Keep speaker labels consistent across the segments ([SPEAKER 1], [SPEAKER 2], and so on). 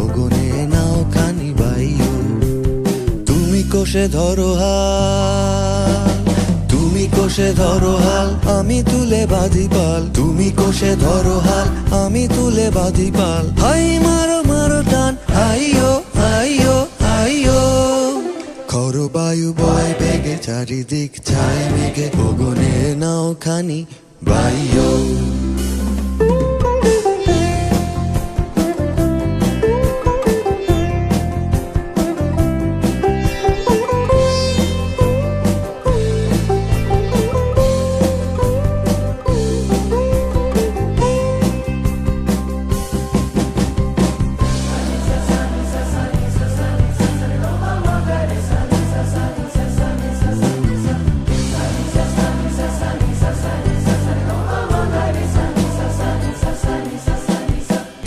[SPEAKER 1] ওগনে নাও খানি বাইও। তুমি কোষে ধরো হাল, তুমি কোষে ধরো হাল, আমি তুলে বাঁধি পাল। তুমি কোষে ধরো হাল, আমি তুলে বাঁধি পাল। হাই মারো মারো টান, হাইয়ো হাইয়ো হাইয়ো। খর বায়ু বয় বেগে, চারিদিক ছায় মেঘে, ওগনে নাও খানি বাইও।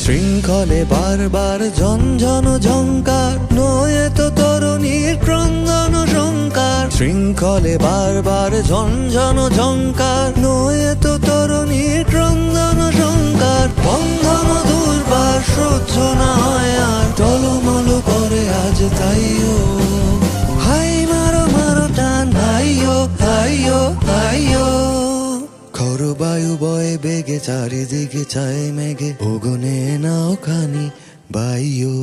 [SPEAKER 1] শৃঙ্খলে বারবার ঝনঝন ঝংকার, নয় তো তরুণীর ক্রন্দন সংকার। শৃঙ্খলে বারবার ঝনঝন ঝংকার, নয় তো তরুণীর ক্রন্দন সংকার। বন্ধন দুর্বার সহ্য না হয় আর, টলমল করে আজ তাইও। হাই মারো মারো টান, হাইয়ো হাইয়ো হাইয়ো। খর বায়ু বয়ে বেগে, চারিদিকে ছায় মেঘে, ওগনে নাও খানি বাইও।